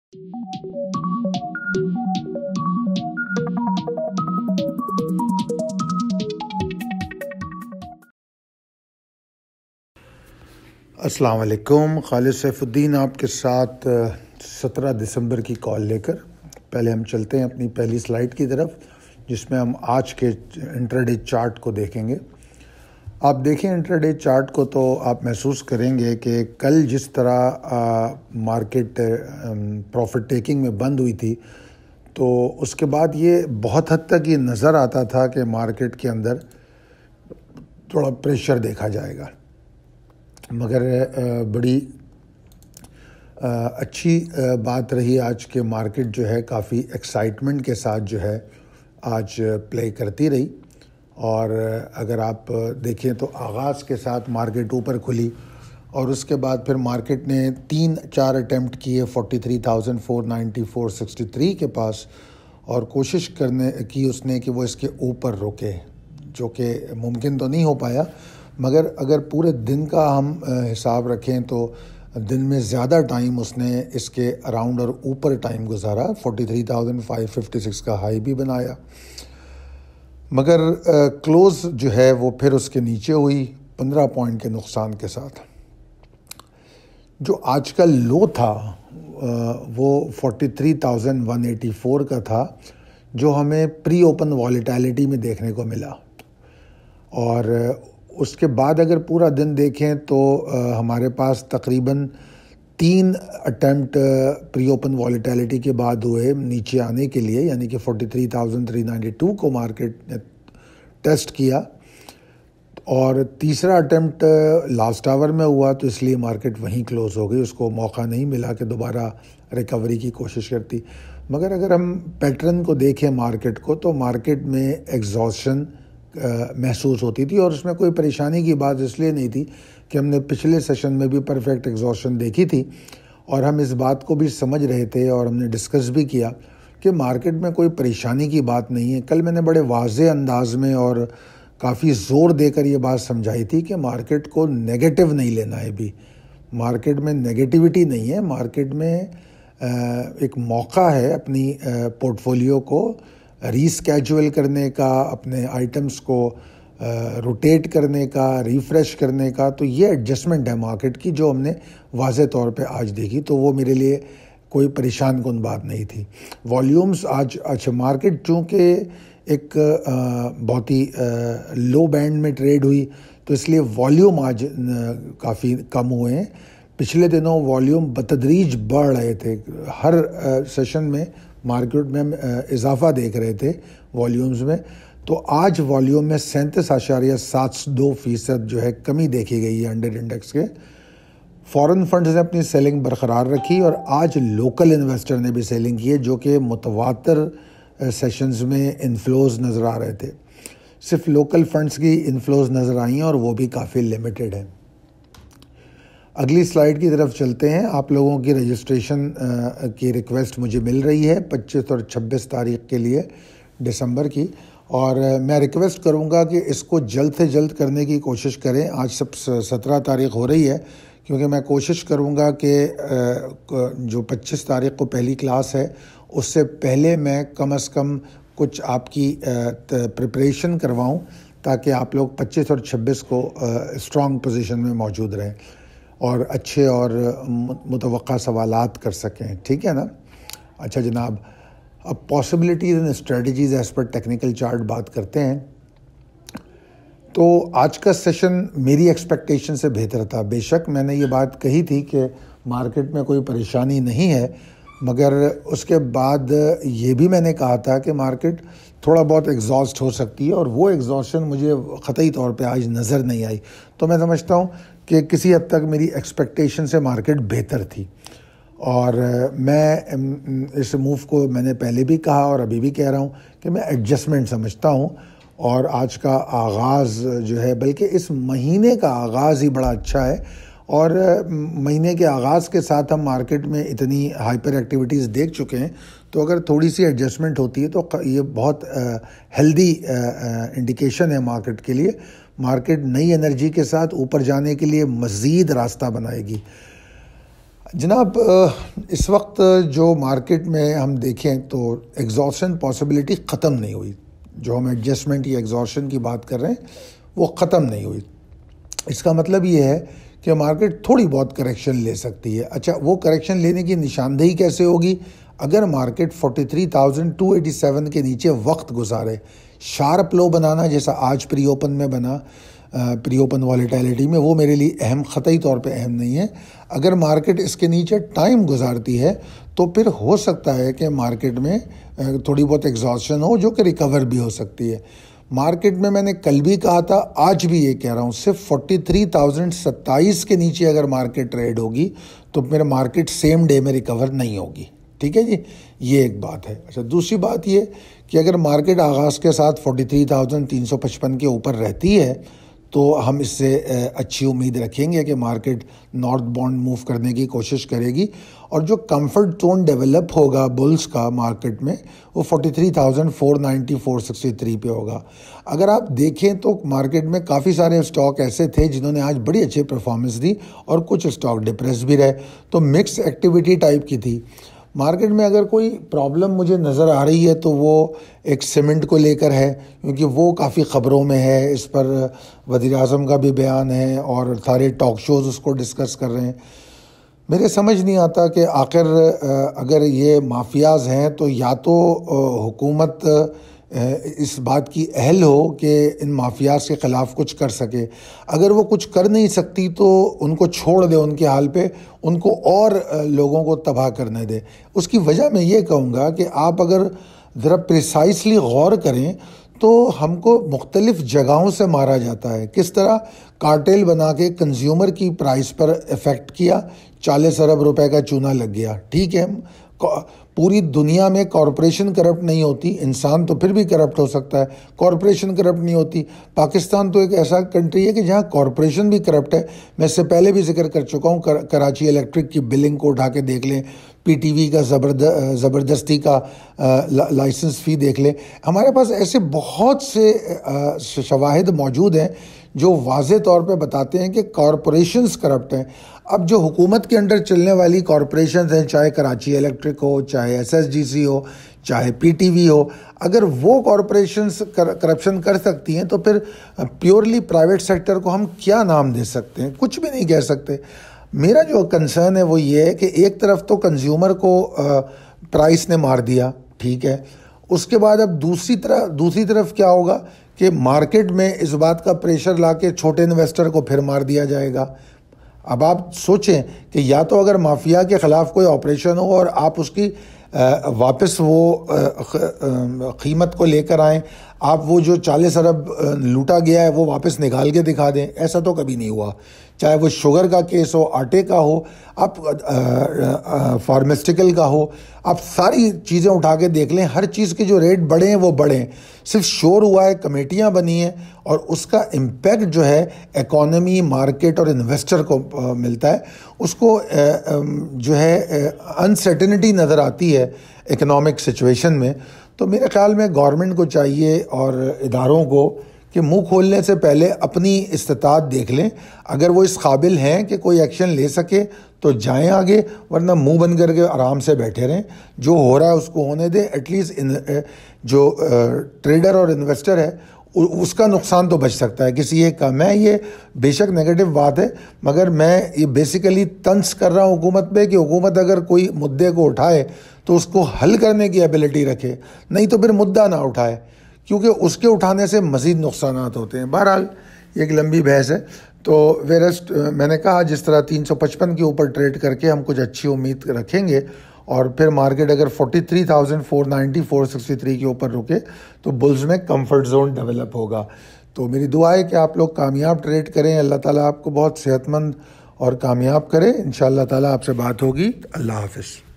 السلام علیکم. خالد سیف الدین آپ کے ساتھ 17 دسمبر کی کال لے کر پہلے ہم چلتے ہیں اپنی پہلی سلائیڈ کی طرف، جس میں ہم آج کے انٹراڈے چارٹ کو دیکھیں گے. آپ دیکھیں انٹراڈے چارٹ کو تو آپ محسوس کریں گے کہ کل جس طرح مارکیٹ پروفٹ ٹیکنگ میں بند ہوئی تھی، تو اس کے بعد یہ بہت حد تک یہ نظر آتا تھا کہ مارکیٹ کے اندر تھوڑا پریشر دیکھا جائے گا، مگر بڑی اچھی بات رہی آج کے مارکیٹ جو ہے کافی ایکسائٹمنٹ کے ساتھ جو ہے آج پلے کرتی رہی. اور اگر آپ دیکھیں تو آغاز کے ساتھ مارکیٹ اوپر کھلی اور اس کے بعد پھر مارکیٹ نے 3-4 اٹیمپٹ کیے 43,494.63 کے پاس، اور کوشش کی اس نے کہ وہ اس کے اوپر رکے، جو کہ ممکن تو نہیں ہو پایا. مگر اگر پورے دن کا ہم حساب رکھیں تو دن میں زیادہ ٹائم اس نے اس کے اراؤنڈ اور اوپر ٹائم گزارا، 43,556 کا ہائی بھی بنایا، مگر کلوز جو ہے وہ پھر اس کے نیچے ہوئی 15 پوائنٹ کے نقصان کے ساتھ. جو آج کا لو تھا وہ 43,184 کا تھا، جو ہمیں پری اوپن والیٹیلٹی میں دیکھنے کو ملا. اور اس کے بعد اگر پورا دن دیکھیں تو ہمارے پاس تقریباً 3 اٹیمپٹ پری اوپن والیٹیلٹی کے بعد ہوئے نیچے آنے کے لیے، یعنی کہ 43,392 کو مارکیٹ نے ٹیسٹ کیا، اور تیسرا اٹیمپٹ لاسٹ آور میں ہوا تو اس لیے مارکیٹ وہیں کلوز ہو گئی، اس کو موقع نہیں ملا کہ دوبارہ ریکوری کی کوشش کرتی. مگر اگر ہم پیٹرن کو دیکھیں مارکیٹ کو، تو مارکیٹ میں ایگزاسشن محسوس ہوتی تھی، اور اس میں کوئی پریشانی کی بات اس لیے نہیں تھی کہ ہم نے پچھلے سیشن میں بھی پرفیکٹ ایگزاسشن دیکھی تھی، اور ہم اس بات کو بھی سمجھ رہے تھے اور ہم نے ڈسکس بھی کیا کہ مارکیٹ میں کوئی پریشانی کی بات نہیں ہے. کل میں نے بڑے واضح انداز میں اور کافی زور دے کر یہ بات سمجھائی تھی کہ مارکیٹ کو نیگیٹو نہیں لینا ہے. بھی مارکیٹ میں نیگیٹیوٹی نہیں ہے، مارکیٹ میں ایک موقع ہے اپنی پورٹ فولیو کو ریسکیجول کرنے کا، اپنے آئٹمس کو روٹیٹ کرنے کا، ریفریش کرنے کا. تو یہ ایڈجسٹمنٹ ہے مارکیٹ کی جو ہم نے واضح طور پہ آج دیکھی، تو وہ میرے لیے کوئی پریشان کن بات نہیں تھی. والیومز آج اچھا مارکیٹ چونکہ ایک بہت ہی لو بینڈ میں ٹریڈ ہوئی، تو اس لیے والیوم آج کافی کم ہوئے ہیں. پچھلے دنوں والیوم بتدریج بڑھ رہے تھے، ہر سیشن میں مارکیٹ میں اضافہ دیکھ رہے تھے والیومز میں. تو آج والیوم میں 37.72% جو ہے کمی دیکھی گئی ہے انڈر انڈیکس کے. فورن فنڈز نے اپنی سیلنگ برقرار رکھی، اور آج لوکل انویسٹر نے بھی سیلنگ کی ہے، جو کہ متواتر سیشنز میں انفلوز نظر آ رہے تھے. صرف لوکل فنڈز کی انفلوز نظر آئی ہیں، اور وہ بھی کافی لیمیٹڈ ہیں. اگلی سلائیڈ کی طرف چلتے ہیں. آپ لوگوں کی رجسٹریشن کی ریکویسٹ مجھے مل رہی ہے 25 اور 26 تاریخ کے لیے دسمبر کی، اور میں ریکویسٹ کروں گا کہ اس کو جلد سے جلد کرنے کی کوشش کریں. آج 17 تاریخ ہو رہی ہے، کیونکہ میں کوشش کروں گا کہ جو 25 تاریخ کو پہلی کلاس ہے اس سے پہلے میں کم از کم کچھ آپ کی پریپریشن کرواؤں، تاکہ آپ لوگ 25 اور 26 کو اسٹرانگ پوزیشن میں موجود رہیں اور اچھے اور متوقع سوالات کر سکیں. ٹھیک ہے نا؟ اچھا جناب، اب possibilities and strategies as per technical chart بات کرتے ہیں. تو آج کا سیشن میری ایکسپیکٹیشن سے بہتر تھا. بے شک میں نے یہ بات کہی تھی کہ مارکیٹ میں کوئی پریشانی نہیں ہے، مگر اس کے بعد یہ بھی میں نے کہا تھا کہ مارکیٹ تھوڑا بہت ایگزاسٹ ہو سکتی ہے، اور وہ ایگزاسشن مجھے قطعی طور پہ آج نظر نہیں آئی. تو میں سمجھتا ہوں کہ کسی حد تک میری ایکسپیکٹیشن سے مارکیٹ بہتر تھی، اور میں اس موو کو میں نے پہلے بھی کہا اور ابھی بھی کہہ رہا ہوں کہ میں ایڈجسٹمنٹ سمجھتا ہوں. اور آج کا آغاز جو ہے، بلکہ اس مہینے کا آغاز ہی بڑا اچھا ہے، اور مہینے کے آغاز کے ساتھ ہم مارکیٹ میں اتنی ہائپر ایکٹیویٹیز دیکھ چکے ہیں، تو اگر تھوڑی سی ایڈجسٹمنٹ ہوتی ہے تو یہ بہت ہیلدی انڈیکیشن ہے مارکیٹ کے لیے. مارکیٹ نئی انرجی کے ساتھ اوپر جانے کے لیے مزید راستہ بنائے گی. جناب اس وقت جو مارکیٹ میں ہم دیکھیں تو ایگزاسشن پاسبلٹی ختم نہیں ہوئی. جو ہم ایڈجسٹمنٹ یا ایگزاسشن کی بات کر رہے ہیں وہ ختم نہیں ہوئی. اس کا مطلب یہ ہے کہ مارکیٹ تھوڑی بہت کریکشن لے سکتی ہے. اچھا وہ کریکشن لینے کی نشاندہی کیسے ہوگی؟ اگر مارکیٹ 43,287 کے نیچے وقت گزارے. شارپ لو بنانا جیسا آج پری اوپن میں بنا، پری اوپن والیٹیلیٹی میں، وہ میرے لیے اہم، قطعی طور پہ اہم نہیں ہے. اگر مارکیٹ اس کے نیچے ٹائم گزارتی ہے تو پھر ہو سکتا ہے کہ مارکیٹ میں تھوڑی بہت ایگزاسشن ہو جو کہ ریکور بھی ہو سکتی ہے. مارکیٹ میں نے کل بھی کہا تھا، آج بھی یہ کہہ رہا ہوں، صرف 43,027 کے نیچے اگر مارکیٹ ٹریڈ ہوگی تو پھر مارکیٹ سیم ڈے میں ریکور نہیں ہوگی. ٹھیک ہے جی، یہ ایک بات ہے. اچھا دوسری بات یہ کہ اگر مارکیٹ آغاز کے ساتھ 43,355 کے اوپر رہتی ہے تو ہم اس سے اچھی امید رکھیں گے کہ مارکیٹ نارتھ باؤنڈ موو کرنے کی کوشش کرے گی، اور جو کمفرٹ زون ڈیولپ ہوگا بلز کا مارکیٹ میں وہ 43,490 463 پہ ہوگا. اگر آپ دیکھیں تو مارکیٹ میں کافی سارے اسٹاک ایسے تھے جنہوں نے آج بڑی اچھی پرفارمنس دی اور کچھ اسٹاک ڈپریس بھی رہے، تو مکس ایکٹیویٹی ٹائپ کی تھی. مارکیٹ میں اگر کوئی پرابلم مجھے نظر آ رہی ہے تو وہ ایک سیمنٹ کو لے کر ہے، کیونکہ وہ کافی خبروں میں ہے. اس پر وزیر اعظم کا بھی بیان ہے اور سارے ٹاک شوز اس کو ڈسکس کر رہے ہیں. میرے سمجھ نہیں آتا کہ آخر اگر یہ مافیاز ہیں تو یا تو حکومت اس بات کی اہل ہو کہ ان مافیاز کے خلاف کچھ کر سکے. اگر وہ کچھ کر نہیں سکتی تو ان کو چھوڑ دے ان کے حال پہ، ان کو اور لوگوں کو تباہ کرنے دے. اس کی وجہ میں یہ کہوں گا کہ آپ اگر ذرا پریسائسلی غور کریں تو ہم کو مختلف جگہوں سے مارا جاتا ہے. کس طرح؟ کارٹیل بنا کے کنزیومر کی پرائس پر افیکٹ کیا، 40 ارب روپے کا چونا لگ گیا. ٹھیک ہے، پوری دنیا میں کارپوریشن کرپٹ نہیں ہوتی، انسان تو پھر بھی کرپٹ ہو سکتا ہے، کارپوریشن کرپٹ نہیں ہوتی. پاکستان تو ایک ایسا کنٹری ہے کہ جہاں کارپوریشن بھی کرپٹ ہے. میں اس سے پہلے بھی ذکر کر چکا ہوں، کراچی الیکٹرک کی بلنگ کو اٹھا کے دیکھ لیں، پی ٹی وی کا زبردستی کا لائسنس فی دیکھ لیں. ہمارے پاس ایسے بہت سے شواہد موجود ہیں جو واضح طور پہ بتاتے ہیں کہ کارپوریشنز کرپٹ ہیں. اب جو حکومت کے انڈر چلنے والی کارپوریشنز ہیں، چاہے کراچی الیکٹرک ہو، چاہے ایس ایس جی سی ہو، چاہے پی ٹی وی ہو، اگر وہ کارپوریشنز کرپشن کر سکتی ہیں تو پھر پیورلی پرائیویٹ سیکٹر کو ہم کیا نام دے سکتے ہیں؟ کچھ بھی نہیں کہہ سکتے. میرا جو کنسرن ہے وہ یہ ہے کہ ایک طرف تو کنزیومر کو پرائس نے مار دیا، ٹھیک ہے، اس کے بعد اب دوسری طرف کیا ہوگا کہ مارکیٹ میں اس بات کا پریشر لا کے چھوٹے انویسٹر کو پھر مار دیا جائے گا. اب آپ سوچیں کہ یا تو اگر مافیا کے خلاف کوئی آپریشن ہو اور آپ اس کی واپس وہ قیمت کو لے کر آئیں، آپ وہ جو 40 ارب لوٹا گیا ہے وہ واپس نکال کے دکھا دیں. ایسا تو کبھی نہیں ہوا، چاہے وہ شوگر کا کیس ہو، آٹے کا ہو، آپ فارماسٹیکل کا ہو، آپ ساری چیزیں اٹھا کے دیکھ لیں، ہر چیز کے جو ریٹ بڑھے ہیں وہ بڑھے ہیں. صرف شور ہوا ہے، کمیٹیاں بنی ہیں، اور اس کا امپیکٹ جو ہے اکانومی، مارکیٹ اور انویسٹر کو ملتا ہے. اس کو جو ہے انسرٹنٹی نظر آتی ہے اکنامک سچویشن میں. تو میرے خیال میں گورنمنٹ کو چاہیے اور اداروں کو کہ منہ کھولنے سے پہلے اپنی استطاعت دیکھ لیں. اگر وہ اس قابل ہیں کہ کوئی ایکشن لے سکے تو جائیں آگے، ورنہ منہ بند کر کے آرام سے بیٹھے رہیں. جو ہو رہا ہے اس کو ہونے دیں. ایٹ لیسٹ جو ٹریڈر اور انویسٹر ہے اس کا نقصان تو بچ سکتا ہے کسی ایک کا. میں یہ بے شک نیگیٹو بات ہے، مگر میں یہ بیسیکلی طنز کر رہا ہوں حکومت پہ کہ حکومت اگر کوئی مدعے کو اٹھائے تو اس کو حل کرنے کی ایبلٹی رکھے، نہیں تو پھر مدعا نہ اٹھائے، کیونکہ اس کے اٹھانے سے مزید نقصانات ہوتے ہیں. بہرحال یہ ایک لمبی بحث ہے. تو ویرسٹ میں نے کہا جس طرح 355 کے اوپر ٹریڈ کر کے ہم کچھ اچھی امید رکھیں گے، اور پھر مارکیٹ اگر 43,490 463 کے اوپر رکے تو بلز میں کمفرٹ زون ڈیولپ ہوگا. تو میری دعا ہے کہ آپ لوگ کامیاب ٹریڈ کریں. اللہ تعالیٰ آپ کو بہت صحت مند اور کامیاب کرے. انشاءاللہ تعالیٰ آپ سے بات ہوگی. اللہ حافظ.